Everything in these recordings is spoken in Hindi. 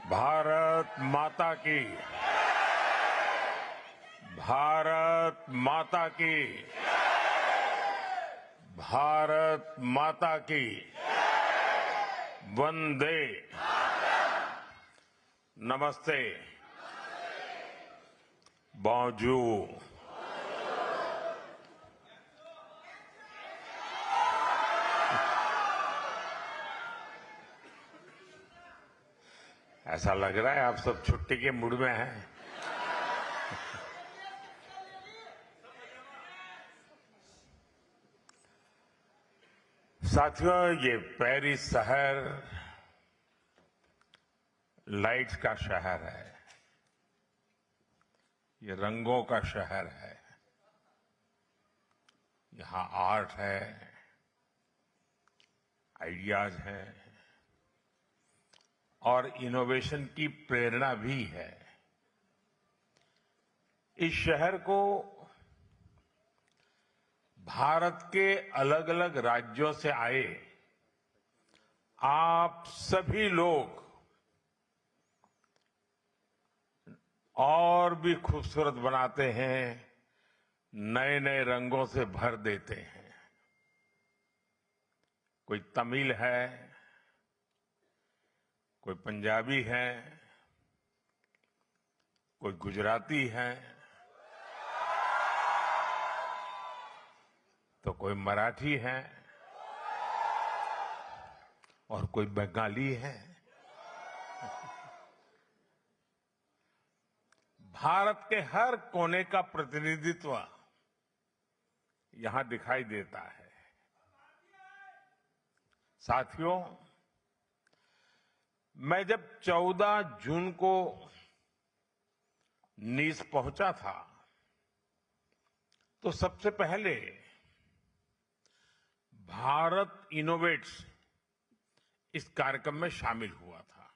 भारत माता की, भारत माता की, भारत माता की, वंदे, नमस्ते, bonjour। ऐसा लग रहा है आप सब छुट्टी के मूड में हैं। साथियों, ये पेरिस शहर लाइट्स का शहर है, ये रंगों का शहर है। यहाँ आर्ट है, आइडियाज हैं और इनोवेशन की प्रेरणा भी है। इस शहर को भारत के अलग अलग राज्यों से आए आप सभी लोग और भी खूबसूरत बनाते हैं, नए नए रंगों से भर देते हैं। कोई तमिल है, कोई पंजाबी है, कोई गुजराती है, तो कोई मराठी है और कोई बंगाली है। भारत के हर कोने का प्रतिनिधित्व यहां दिखाई देता है। साथियों, मैं जब 14 जून को नीस पहुंचा था तो सबसे पहले भारत इनोवेट्स इस कार्यक्रम में शामिल हुआ था।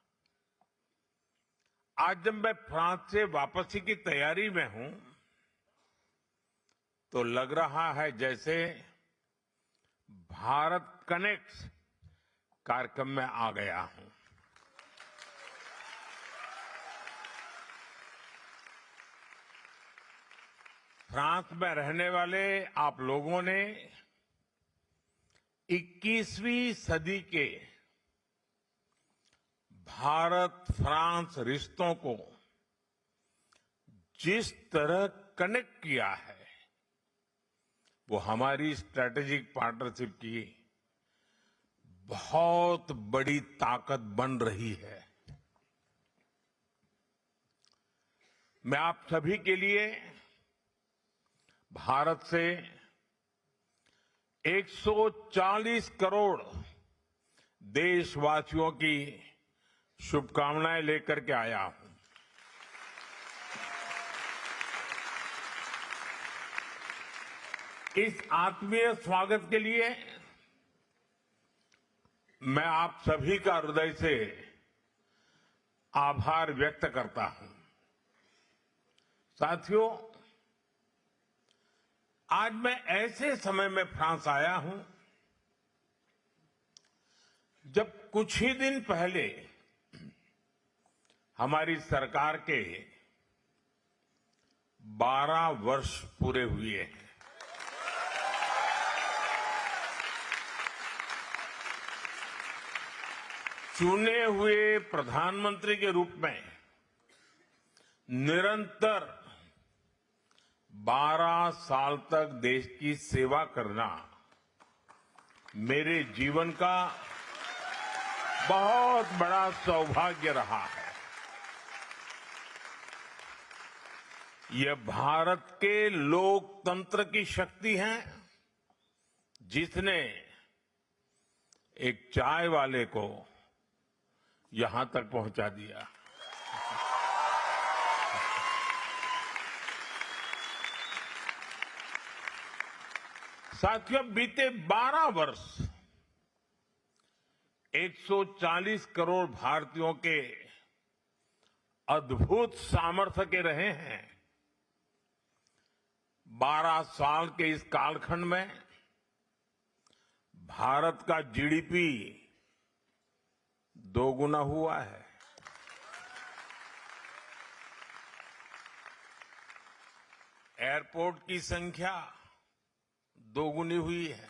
आज जब मैं फ्रांस से वापसी की तैयारी में हूं तो लग रहा है जैसे भारत कनेक्ट्स कार्यक्रम में आ गया हूं। फ्रांस में रहने वाले आप लोगों ने 21वीं सदी के भारत फ्रांस रिश्तों को जिस तरह कनेक्ट किया है वो हमारी स्ट्रैटेजिक पार्टनरशिप की बहुत बड़ी ताकत बन रही है। मैं आप सभी के लिए भारत से 140 करोड़ देशवासियों की शुभकामनाएं लेकर के आया हूं। इस आत्मीय स्वागत के लिए मैं आप सभी का हृदय से आभार व्यक्त करता हूं। साथियों, आज मैं ऐसे समय में फ्रांस आया हूं जब कुछ ही दिन पहले हमारी सरकार के 12 वर्ष पूरे हुए हैं। चुने हुए प्रधानमंत्री के रूप में निरंतर 12 साल तक देश की सेवा करना मेरे जीवन का बहुत बड़ा सौभाग्य रहा है। यह भारत के लोकतंत्र की शक्ति है जिसने एक चाय वाले को यहां तक पहुंचा दिया। साथियों, बीते 12 वर्ष 140 करोड़ भारतीयों के अद्भुत सामर्थ्य के रहे हैं। 12 साल के इस कालखंड में भारत का जीडीपी दोगुना हुआ है। एयरपोर्ट की संख्या दोगुनी हुई है।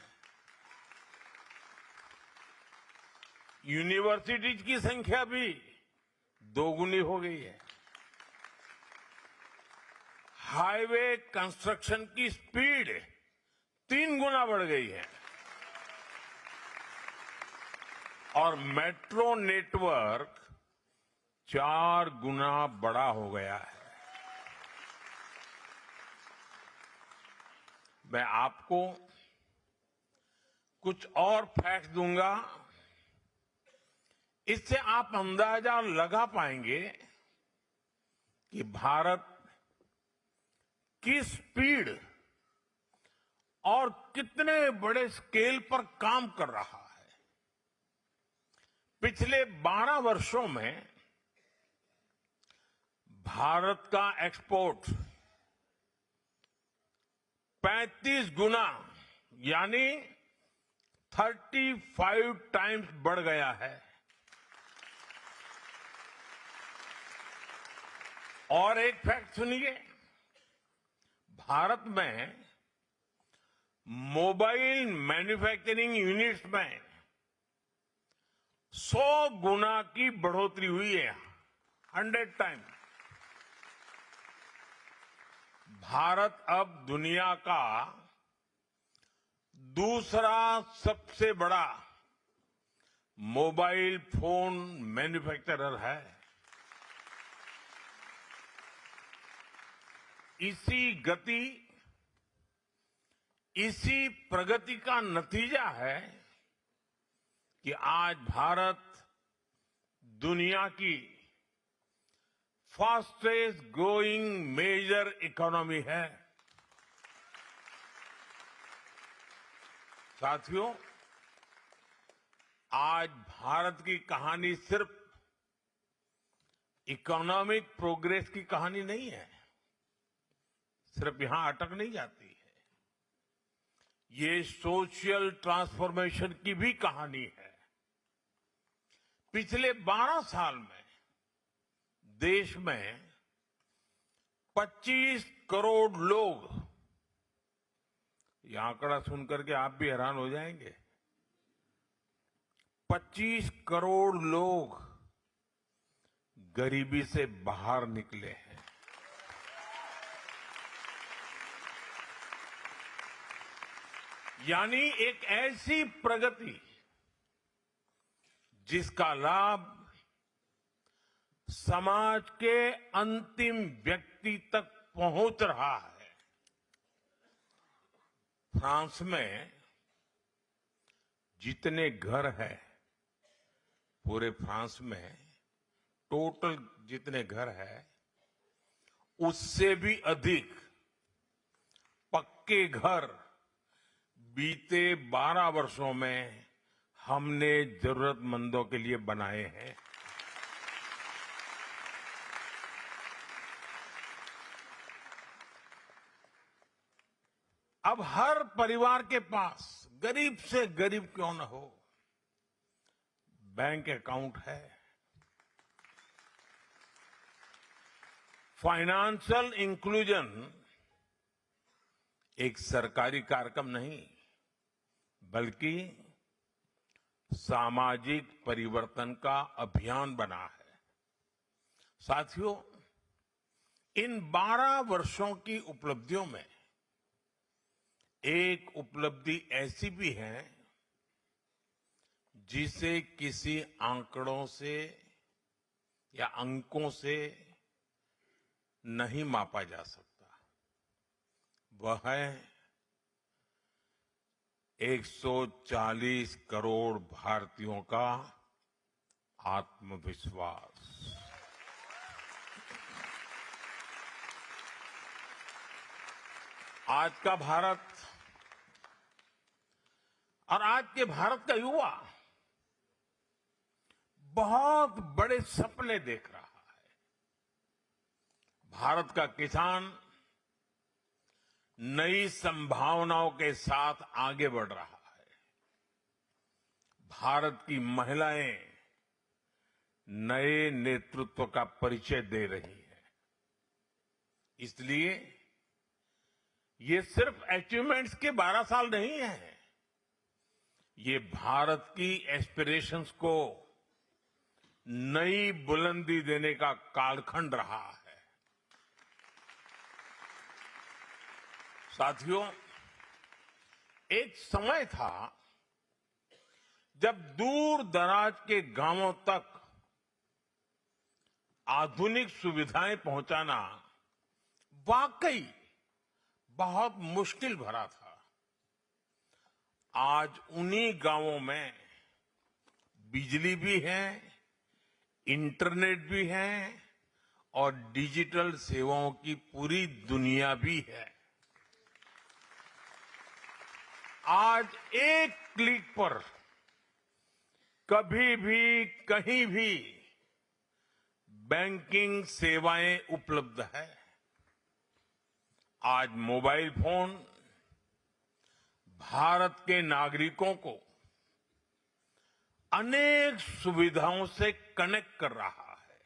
यूनिवर्सिटीज की संख्या भी दोगुनी हो गई है। हाईवे कंस्ट्रक्शन की स्पीड 3 गुना बढ़ गई है और मेट्रो नेटवर्क 4 गुना बड़ा हो गया है। मैं आपको कुछ और फैक्ट दूंगा, इससे आप अंदाजा लगा पाएंगे कि भारत किस स्पीड और कितने बड़े स्केल पर काम कर रहा है। पिछले 12 वर्षों में भारत का एक्सपोर्ट 35 गुना यानी 35 टाइम्स बढ़ गया है। और एक फैक्ट सुनिए, भारत में मोबाइल मैन्युफैक्चरिंग यूनिट्स में 100 गुना की बढ़ोतरी हुई है, 100 टाइम। भारत अब दुनिया का दूसरा सबसे बड़ा मोबाइल फोन मैन्युफैक्चरर है। इसी गति, इसी प्रगति का नतीजा है कि आज भारत दुनिया की फास्टेस्ट ग्रोइंग मेजर इकोनॉमी है। साथियों, आज भारत की कहानी सिर्फ इकोनॉमिक प्रोग्रेस की कहानी नहीं है, सिर्फ यहां अटक नहीं जाती है। ये सोशल ट्रांसफॉर्मेशन की भी कहानी है। पिछले 12 साल में देश में 25 करोड़ लोग, यह आंकड़ा सुनकर के आप भी हैरान हो जाएंगे, 25 करोड़ लोग गरीबी से बाहर निकले हैं। यानी एक ऐसी प्रगति जिसका लाभ समाज के अंतिम व्यक्ति तक पहुंच रहा है। फ्रांस में जितने घर हैं, पूरे फ्रांस में टोटल जितने घर हैं, उससे भी अधिक पक्के घर बीते 12 वर्षों में हमने जरूरतमंदों के लिए बनाए हैं। अब हर परिवार के पास, गरीब से गरीब क्यों न हो, बैंक अकाउंट है। फाइनेंशियल इंक्लूजन एक सरकारी कार्यक्रम नहीं, बल्कि सामाजिक परिवर्तन का अभियान बना है। साथियों, इन 12 वर्षों की उपलब्धियों में एक उपलब्धि ऐसी भी है जिसे किसी आंकड़ों से या अंकों से नहीं मापा जा सकता। वह है 140 करोड़ भारतीयों का आत्मविश्वास। आज का भारत और आज के भारत का युवा बहुत बड़े सपने देख रहा है। भारत का किसान नई संभावनाओं के साथ आगे बढ़ रहा है। भारत की महिलाएं नए नेतृत्व का परिचय दे रही हैं। इसलिए ये सिर्फ अचीवमेंट्स के 12 साल नहीं है, ये भारत की एस्पिरेशंस को नई बुलंदी देने का कालखंड रहा है। साथियों, एक समय था जब दूर दराज के गांवों तक आधुनिक सुविधाएं पहुंचाना वाकई बहुत मुश्किल भरा था। आज उन्हीं गांवों में बिजली भी है, इंटरनेट भी है और डिजिटल सेवाओं की पूरी दुनिया भी है। आज एक क्लिक पर कभी भी कहीं भी बैंकिंग सेवाएं उपलब्ध है। आज मोबाइल फोन भारत के नागरिकों को अनेक सुविधाओं से कनेक्ट कर रहा है।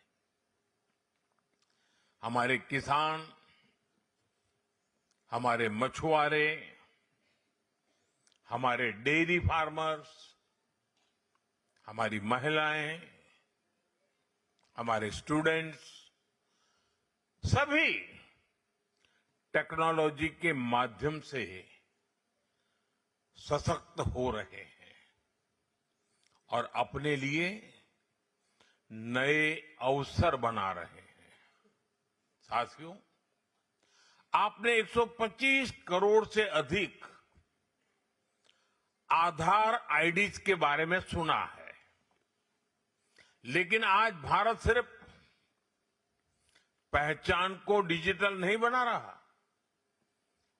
हमारे किसान, हमारे मछुआरे, हमारे डेयरी फार्मर्स, हमारी महिलाएं, हमारे स्टूडेंट्स सभी टेक्नोलॉजी के माध्यम से सशक्त हो रहे हैं और अपने लिए नए अवसर बना रहे हैं। साथियों, आपने 125 करोड़ से अधिक आधार आईडीज के बारे में सुना है, लेकिन आज भारत सिर्फ पहचान को डिजिटल नहीं बना रहा।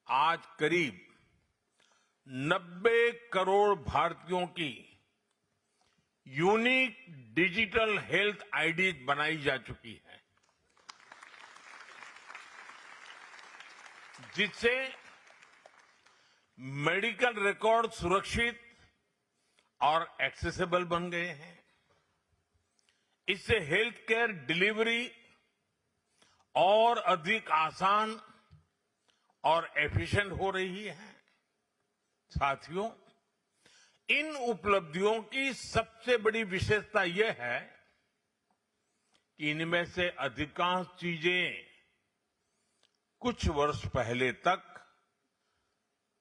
आज करीब 90 करोड़ भारतीयों की यूनिक डिजिटल हेल्थ आईडीज बनाई जा चुकी है, जिससे मेडिकल रिकॉर्ड सुरक्षित और एक्सेसिबल बन गए हैं। इससे हेल्थ केयर डिलीवरी और अधिक आसान और एफिशिएंट हो रही है। साथियों, इन उपलब्धियों की सबसे बड़ी विशेषता यह है कि इनमें से अधिकांश चीजें कुछ वर्ष पहले तक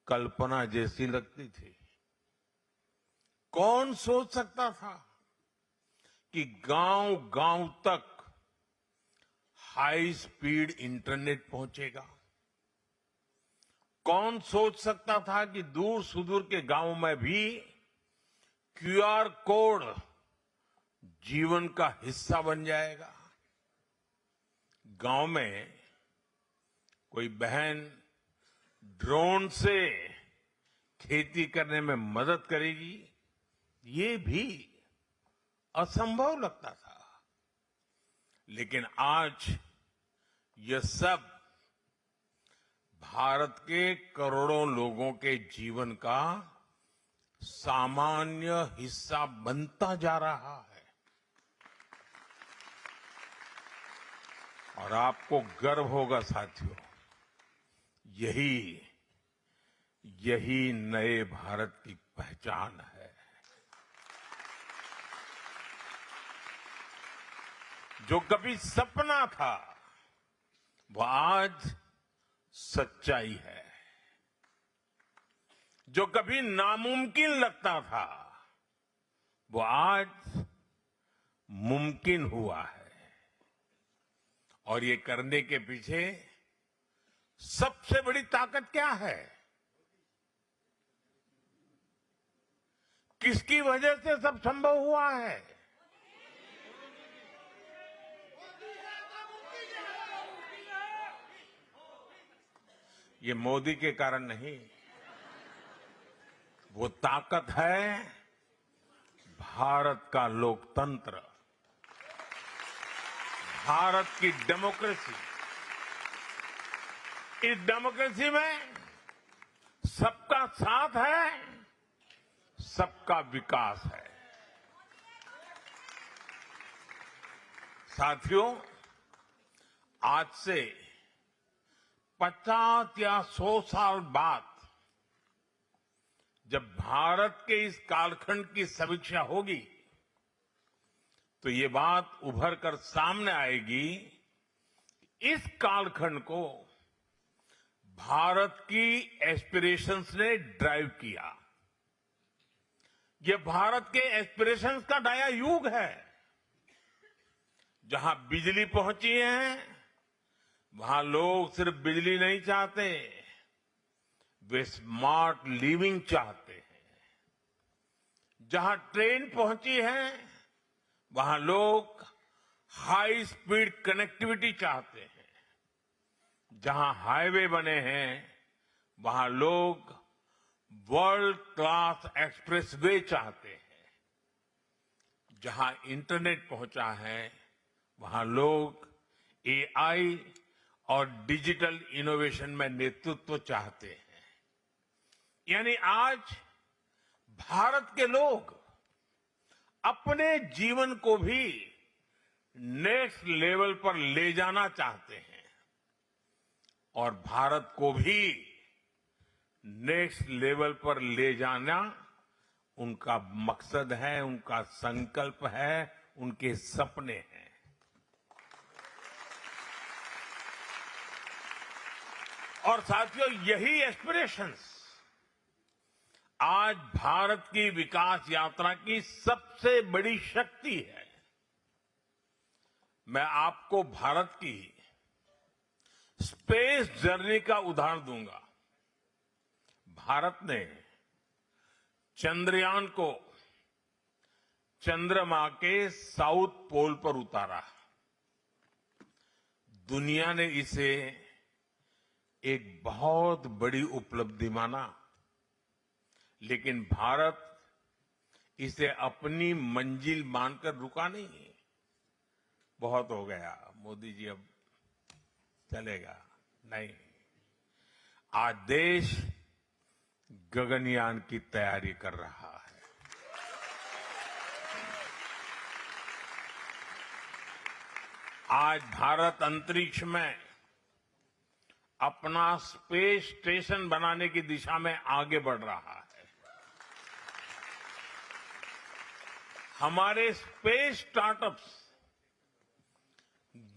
कल्पना जैसी लगती थी। कौन सोच सकता था कि गांव-गांव तक हाई स्पीड इंटरनेट पहुंचेगा? कौन सोच सकता था कि दूर सुदूर के गांव में भी क्यूआर कोड जीवन का हिस्सा बन जाएगा? गांव में कोई बहन ड्रोन से खेती करने में मदद करेगी, ये भी असंभव लगता था। लेकिन आज यह सब भारत के करोड़ों लोगों के जीवन का सामान्य हिस्सा बनता जा रहा है। और आपको गर्व होगा साथियों, यही नए भारत की पहचान है। जो कभी सपना था, वो आज सच्चाई है। जो कभी नामुमकिन लगता था, वो आज मुमकिन हुआ है। और ये करने के पीछे सबसे बड़ी ताकत क्या है? किसकी वजह से सब संभव हुआ है? ये मोदी के कारण नहीं, वो ताकत है भारत का लोकतंत्र, भारत की डेमोक्रेसी। इस डेमोक्रेसी में सबका साथ है, सबका विकास है। साथियों, आज से 50 या 100 साल बाद जब भारत के इस कालखंड की समीक्षा होगी तो ये बात उभर कर सामने आएगी। इस कालखंड को भारत की एस्पिरेशंस ने ड्राइव किया। ये भारत के एस्पिरेशंस का नया युग है। जहां बिजली पहुंची है वहां लोग सिर्फ बिजली नहीं चाहते, वे स्मार्ट लिविंग चाहते हैं। जहां ट्रेन पहुंची है वहां लोग हाई स्पीड कनेक्टिविटी चाहते हैं। जहां हाईवे बने हैं वहां लोग वर्ल्ड क्लास एक्सप्रेसवे चाहते हैं। जहां इंटरनेट पहुंचा है वहां लोग एआई और डिजिटल इनोवेशन में नेतृत्व चाहते हैं। यानी आज भारत के लोग अपने जीवन को भी नेक्स्ट लेवल पर ले जाना चाहते हैं और भारत को भी नेक्स्ट लेवल पर ले जाना उनका मकसद है, उनका संकल्प है, उनके सपने हैं। और साथियों, यही एस्पिरेशंस आज भारत की विकास यात्रा की सबसे बड़ी शक्ति है। मैं आपको भारत की स्पेस जर्नी का उदाहरण दूंगा। भारत ने चंद्रयान को चंद्रमा के साउथ पोल पर उतारा। दुनिया ने इसे एक बहुत बड़ी उपलब्धि माना, लेकिन भारत इसे अपनी मंजिल मानकर रुका नहीं। बहुत हो गया मोदी जी, अब चलेगा नहीं। आज देश गगनयान की तैयारी कर रहा है। आज भारत अंतरिक्ष में अपना स्पेस स्टेशन बनाने की दिशा में आगे बढ़ रहा है। हमारे space startups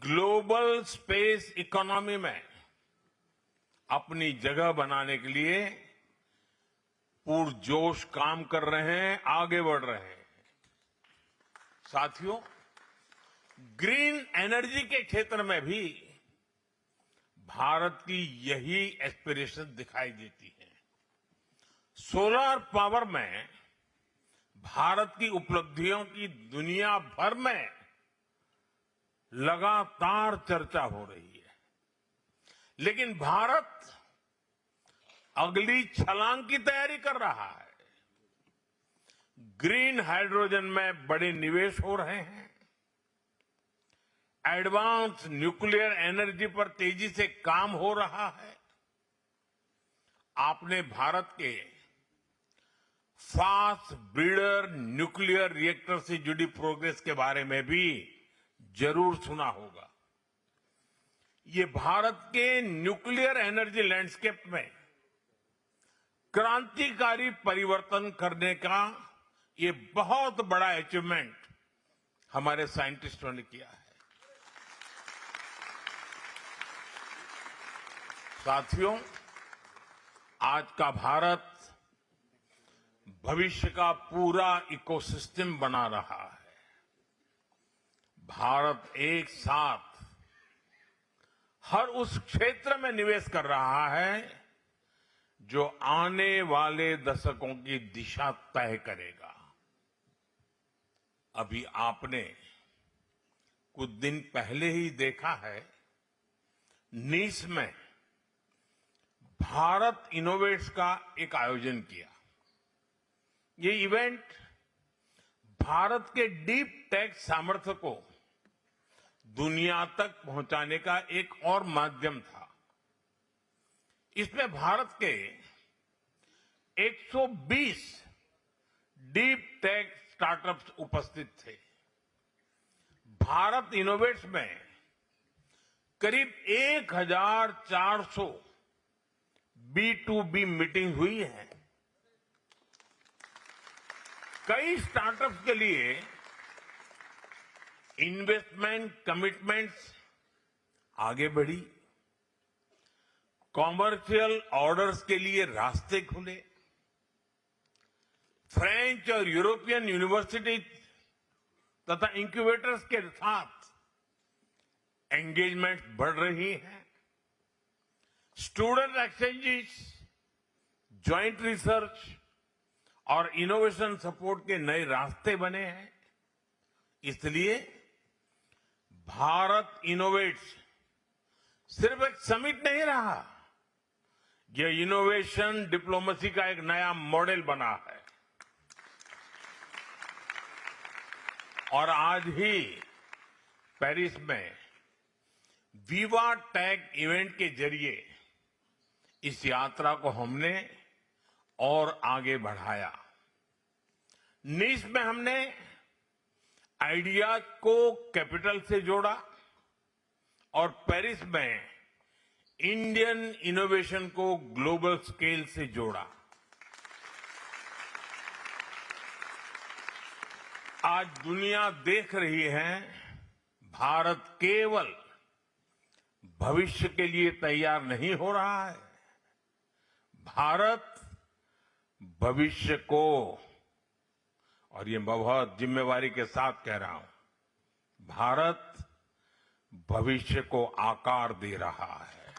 global space economy में अपनी जगह बनाने के लिए पुरजोश काम कर रहे हैं, आगे बढ़ रहे हैं। साथियों, ग्रीन एनर्जी के क्षेत्र में भी भारत की यही एस्पिरेशन दिखाई देती है। सोलर पावर में भारत की उपलब्धियों की दुनिया भर में लगातार चर्चा हो रही है, लेकिन भारत अगली छलांग की तैयारी कर रहा है। ग्रीन हाइड्रोजन में बड़े निवेश हो रहे हैं। एडवांस न्यूक्लियर एनर्जी पर तेजी से काम हो रहा है। आपने भारत के फास्ट ब्रीडर न्यूक्लियर रिएक्टर से जुड़ी प्रोग्रेस के बारे में भी जरूर सुना होगा। ये भारत के न्यूक्लियर एनर्जी लैंडस्केप में क्रांतिकारी परिवर्तन करने का ये बहुत बड़ा अचीवमेंट हमारे साइंटिस्टों ने किया है। साथियों, आज का भारत भविष्य का पूरा इकोसिस्टम बना रहा है। भारत एक साथ हर उस क्षेत्र में निवेश कर रहा है जो आने वाले दशकों की दिशा तय करेगा। अभी आपने कुछ दिन पहले ही देखा है, नीस में भारत इनोवेट्स का एक आयोजन किया। ये इवेंट भारत के डीप टेक सामर्थ्य को दुनिया तक पहुंचाने का एक और माध्यम था। इसमें भारत के 120 डीप टेक स्टार्टअप्स उपस्थित थे। भारत इनोवेट्स में करीब 1400 B2B मीटिंग हुई है। कई स्टार्टअप्स के लिए इन्वेस्टमेंट कमिटमेंट्स आगे बढ़ी, कॉमर्शियल ऑर्डर्स के लिए रास्ते खुले, फ्रेंच और यूरोपियन यूनिवर्सिटी तथा इंक्यूबेटर्स के साथ एंगेजमेंट बढ़ रही है, स्टूडेंट एक्सचेंजेस, ज्वाइंट रिसर्च और इनोवेशन सपोर्ट के नए रास्ते बने हैं। इसलिए भारत इनोवेट्स सिर्फ एक समिट नहीं रहा, यह इनोवेशन डिप्लोमेसी का एक नया मॉडल बना है। और आज ही पेरिस में विवा टेक इवेंट के जरिए इस यात्रा को हमने और आगे बढ़ाया। नीस में हमने आइडियाज को कैपिटल से जोड़ा और पेरिस में इंडियन इनोवेशन को ग्लोबल स्केल से जोड़ा। आज दुनिया देख रही है, भारत केवल भविष्य के लिए तैयार नहीं हो रहा है, भारत भविष्य को, और ये बहुत जिम्मेवारी के साथ कह रहा हूं, भारत भविष्य को आकार दे रहा है।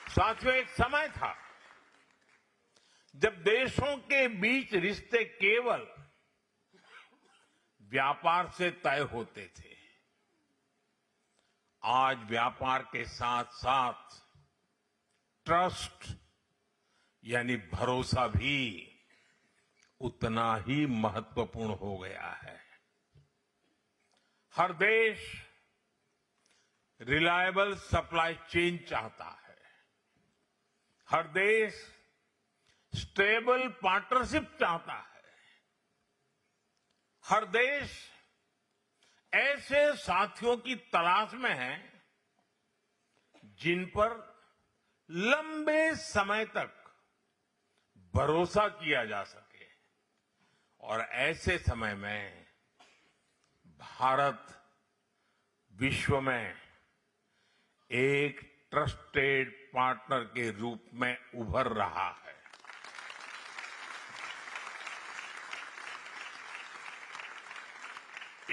साथियों, एक समय था जब देशों के बीच रिश्ते केवल व्यापार से तय होते थे। आज व्यापार के साथ साथ ट्रस्ट यानी भरोसा भी उतना ही महत्वपूर्ण हो गया है। हर देश रिलायबल सप्लाई चेन चाहता है, हर देश स्टेबल पार्टनरशिप चाहता है, हर देश ऐसे साथियों की तलाश में है जिन पर लंबे समय तक भरोसा किया जा सके। और ऐसे समय में भारत विश्व में एक ट्रस्टेड पार्टनर के रूप में उभर रहा है।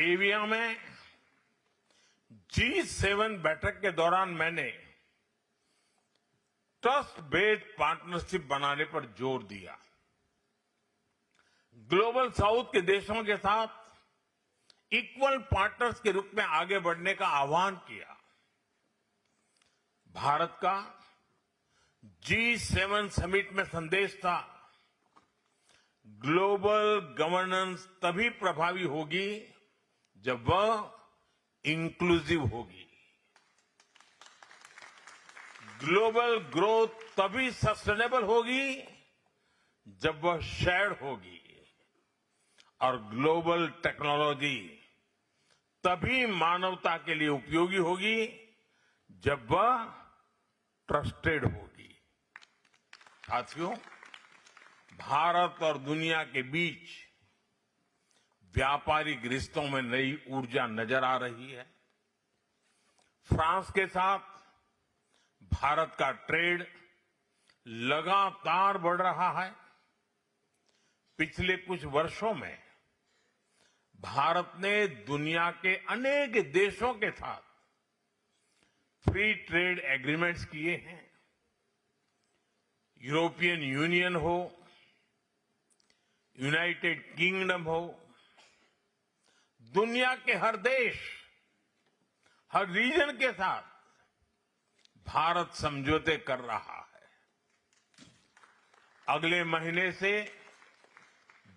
एविया में G7 बैठक के दौरान मैंने ट्रस्ट बेस्ड पार्टनरशिप बनाने पर जोर दिया। ग्लोबल साउथ के देशों के साथ इक्वल पार्टनर्स के रूप में आगे बढ़ने का आह्वान किया। भारत का G7 समिट में संदेश था, ग्लोबल गवर्नेंस तभी प्रभावी होगी जब वह इंक्लूसिव होगी, ग्लोबल ग्रोथ तभी सस्टेनेबल होगी जब वह शेयर्ड होगी, और ग्लोबल टेक्नोलॉजी तभी मानवता के लिए उपयोगी होगी जब वह ट्रस्टेड होगी। साथियों, भारत और दुनिया के बीच व्यापारिक रिश्तों में नई ऊर्जा नजर आ रही है। फ्रांस के साथ भारत का ट्रेड लगातार बढ़ रहा है। पिछले कुछ वर्षों में भारत ने दुनिया के अनेक देशों के साथ फ्री ट्रेड एग्रीमेंट्स किए हैं। यूरोपियन यूनियन हो, यूनाइटेड किंगडम हो, दुनिया के हर देश, हर रीजन के साथ भारत समझौते कर रहा है। अगले महीने से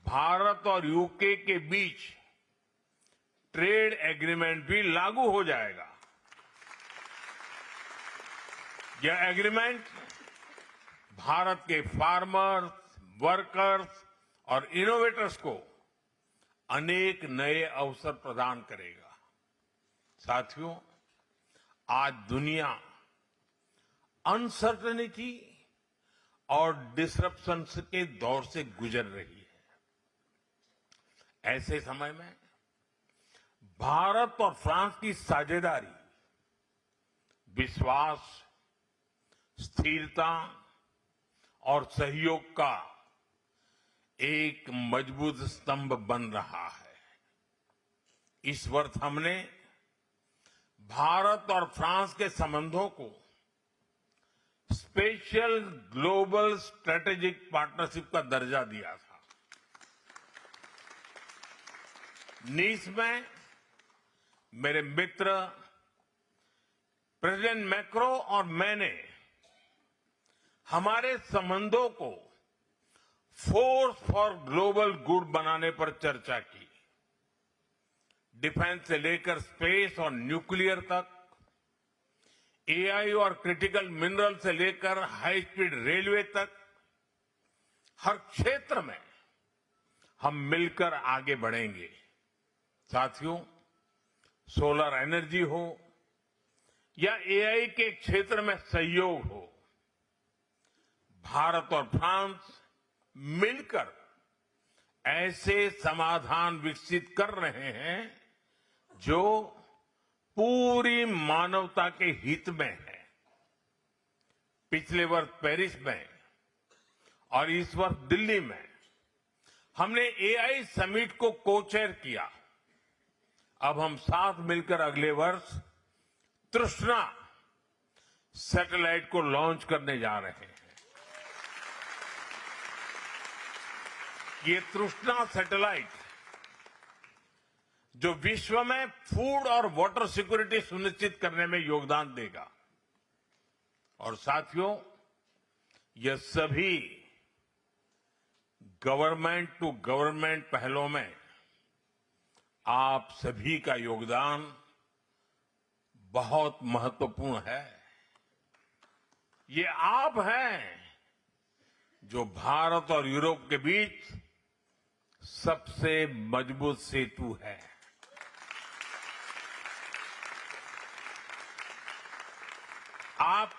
भारत और यूके के बीच ट्रेड एग्रीमेंट भी लागू हो जाएगा। यह एग्रीमेंट भारत के फार्मर्स, वर्कर्स और इनोवेटर्स को अनेक नए अवसर प्रदान करेगा। साथियों, आज दुनिया अनसर्टेनिटी और डिसरप्शन के दौर से गुजर रही है। ऐसे समय में भारत और फ्रांस की साझेदारी विश्वास, स्थिरता और सहयोग का एक मजबूत स्तंभ बन रहा है। इस वर्ष हमने भारत और फ्रांस के संबंधों को स्पेशल ग्लोबल स्ट्रेटेजिक पार्टनरशिप का दर्जा दिया था। नीस में मेरे मित्र प्रेसिडेंट मैक्रो और मैंने हमारे संबंधों को फोर्स फॉर ग्लोबल गुड बनाने पर चर्चा की। डिफेंस से लेकर स्पेस और न्यूक्लियर तक, एआई और क्रिटिकल मिनरल से लेकर हाई स्पीड रेलवे तक, हर क्षेत्र में हम मिलकर आगे बढ़ेंगे। साथियों, सोलर एनर्जी हो या एआई के क्षेत्र में सहयोग हो, भारत और फ्रांस मिलकर ऐसे समाधान विकसित कर रहे हैं जो पूरी मानवता के हित में है। पिछले वर्ष पेरिस में और इस वर्ष दिल्ली में हमने एआई समिट को को-चेयर किया। अब हम साथ मिलकर अगले वर्ष तृष्णा सैटेलाइट को लॉन्च करने जा रहे हैं। ये तृष्णा सैटेलाइट जो विश्व में फूड और वाटर सिक्योरिटी सुनिश्चित करने में योगदान देगा। और साथियों, ये सभी गवर्नमेंट टू गवर्नमेंट पहलों में आप सभी का योगदान बहुत महत्वपूर्ण है। ये आप हैं जो भारत और यूरोप के बीच सबसे मजबूत सेतु है। आप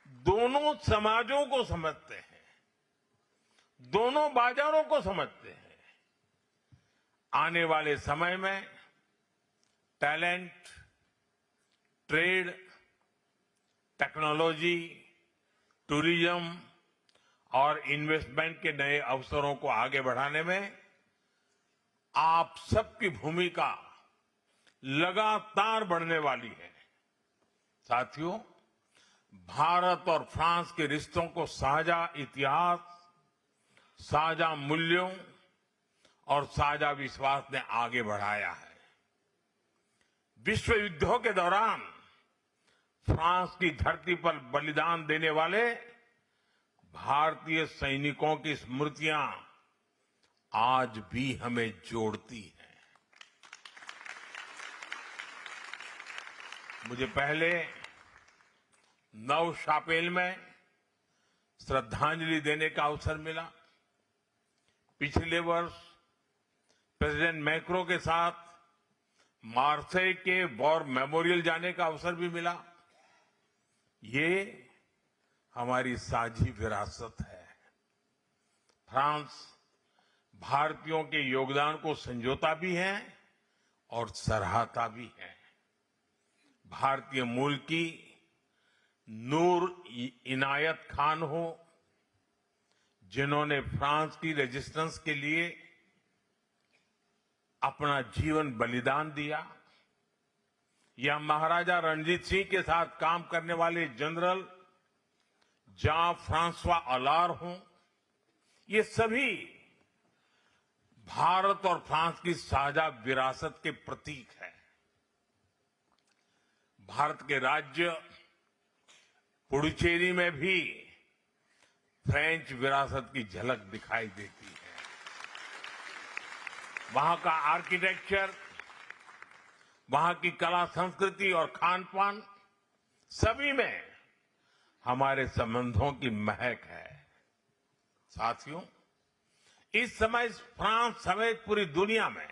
दोनों समाजों को समझते हैं, दोनों बाजारों को समझते हैं। आने वाले समय में टैलेंट, ट्रेड, टेक्नोलॉजी, टूरिज्म और इन्वेस्टमेंट के नए अवसरों को आगे बढ़ाने में आप सबकी भूमिका लगातार बढ़ने वाली है। साथियों, भारत और फ्रांस के रिश्तों को साझा इतिहास, साझा मूल्यों और साझा विश्वास ने आगे बढ़ाया है। विश्व युद्धों के दौरान फ्रांस की धरती पर बलिदान देने वाले भारतीय सैनिकों की स्मृतियां आज भी हमें जोड़ती हैं। मुझे पहले नव शापेल में श्रद्धांजलि देने का अवसर मिला। पिछले वर्ष प्रेसिडेंट मैक्रो के साथ मार्सेई के वॉर मेमोरियल जाने का अवसर भी मिला। ये हमारी साझी विरासत है। फ्रांस भारतीयों के योगदान को संजोता भी है और सराहता भी है। भारतीय मूल की नूर इनायत खान हो, जिन्होंने फ्रांस की रेजिस्टेंस के लिए अपना जीवन बलिदान दिया, या महाराजा रणजीत सिंह के साथ काम करने वाले जनरल जां फ्रांसवा अलार हों, ये सभी भारत और फ्रांस की साझा विरासत के प्रतीक हैं। भारत के राज्य पुडुचेरी में भी फ्रेंच विरासत की झलक दिखाई देती है। वहां का आर्किटेक्चर, वहां की कला संस्कृति और खान पान, सभी में हमारे संबंधों की महक है। साथियों, इस समय फ्रांस समेत पूरी दुनिया में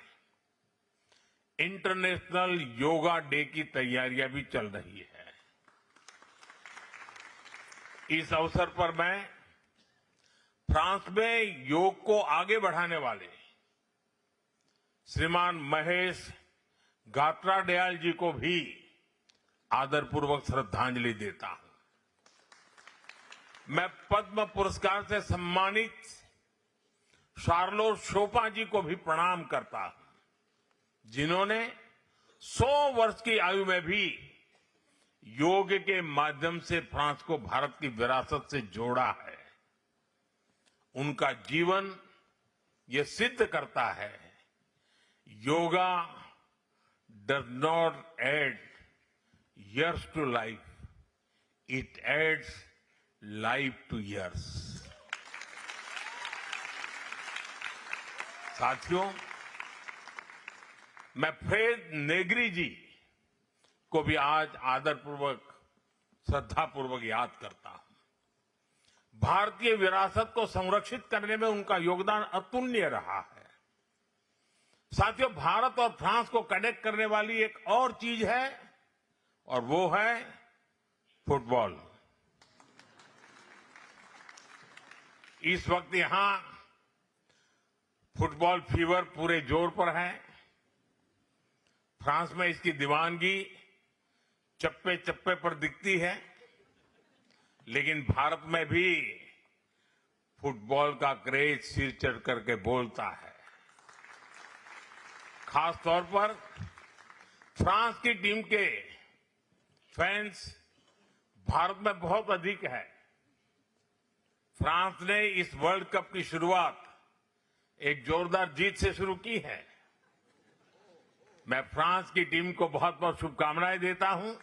इंटरनेशनल योगा डे की तैयारियां भी चल रही है। इस अवसर पर मैं फ्रांस में योग को आगे बढ़ाने वाले श्रीमान महेश गात्राडयाल जी को भी आदरपूर्वक श्रद्धांजलि देता हूं। मैं पद्म पुरस्कार से सम्मानित शार्लोट शोपा जी को भी प्रणाम करता हूं, जिन्होंने 100 वर्ष की आयु में भी योग के माध्यम से फ्रांस को भारत की विरासत से जोड़ा है। उनका जीवन ये सिद्ध करता है, yoga does not add years to life, it adds life to years. साथियों, मैं फ्रेड नेग्री जी को भी आज आदरपूर्वक श्रद्धापूर्वक याद करता हूं। भारतीय विरासत को संरक्षित करने में उनका योगदान अतुलनीय रहा है। साथियों, भारत और फ्रांस को कनेक्ट करने वाली एक और चीज है और वो है फुटबॉल। इस वक्त यहां फुटबॉल फीवर पूरे जोर पर है। फ्रांस में इसकी दीवानगी चप्पे चप्पे पर दिखती है, लेकिन भारत में भी फुटबॉल का क्रेज सिर चढ़ करके बोलता है। खास तौर पर फ्रांस की टीम के फैंस भारत में बहुत अधिक है। फ्रांस ने इस वर्ल्ड कप की शुरुआत एक जोरदार जीत से शुरू की है। मैं फ्रांस की टीम को बहुत बहुत शुभकामनाएं देता हूं।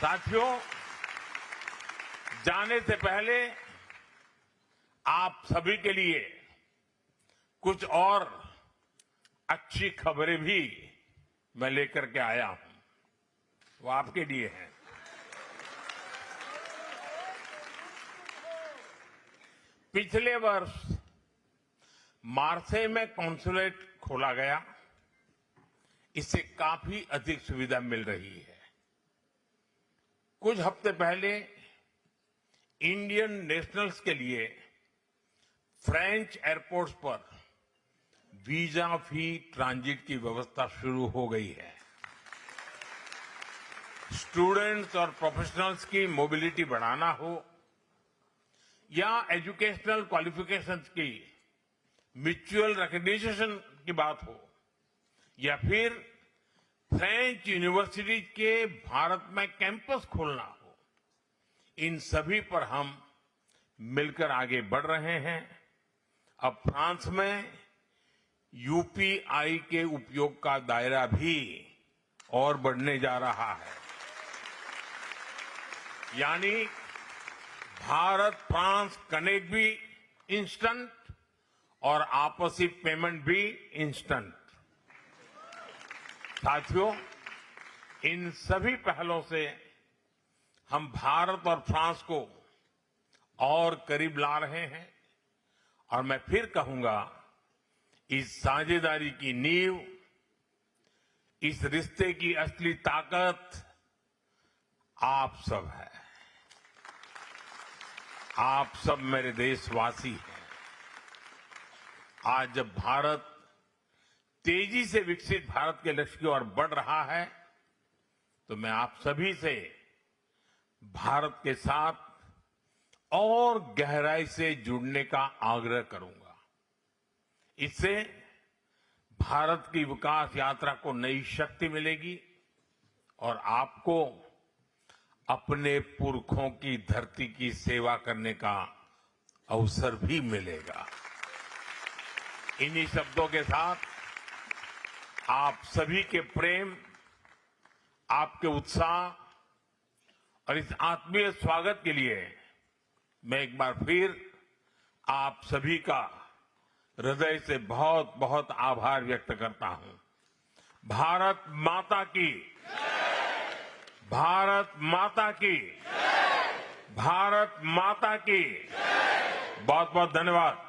साथियों, जाने से पहले आप सभी के लिए कुछ और अच्छी खबरें भी मैं लेकर के आया हूं, वो आपके लिए है। पिछले वर्ष मार्सेई में कॉन्सुलेट खोला गया। इससे काफी अधिक सुविधा मिल रही है। कुछ हफ्ते पहले इंडियन नेशनल्स के लिए फ्रेंच एयरपोर्ट्स पर वीजा फ्री ट्रांजिट की व्यवस्था शुरू हो गई है। स्टूडेंट्स और प्रोफेशनल्स की मोबिलिटी बढ़ाना हो या एजुकेशनल क्वालिफिकेशंस की म्यूचुअल रिकॉग्निशन की बात हो या फिर फ्रेंच यूनिवर्सिटी के भारत में कैंपस खोलना हो, इन सभी पर हम मिलकर आगे बढ़ रहे हैं। अब फ्रांस में यूपीआई के उपयोग का दायरा भी और बढ़ने जा रहा है। यानी भारत फ्रांस कनेक्ट भी इंस्टेंट और आपसी पेमेंट भी इंस्टेंट। साथियों, इन सभी पहलों से हम भारत और फ्रांस को और करीब ला रहे हैं और मैं फिर कहूंगा, इस साझेदारी की नींव, इस रिश्ते की असली ताकत आप सब है। आप सब मेरे देशवासी हैं। आज जब भारत तेजी से विकसित भारत के लक्ष्य की ओर बढ़ रहा है, तो मैं आप सभी से भारत के साथ और गहराई से जुड़ने का आग्रह करूंगा। इससे भारत की विकास यात्रा को नई शक्ति मिलेगी और आपको अपने पुरखों की धरती की सेवा करने का अवसर भी मिलेगा। इन्हीं शब्दों के साथ आप सभी के प्रेम, आपके उत्साह और इस आत्मीय स्वागत के लिए मैं एक बार फिर आप सभी का हृदय से बहुत बहुत आभार व्यक्त करता हूं। भारत माता की, भारत माता की, भारत माता की। बहुत बहुत धन्यवाद।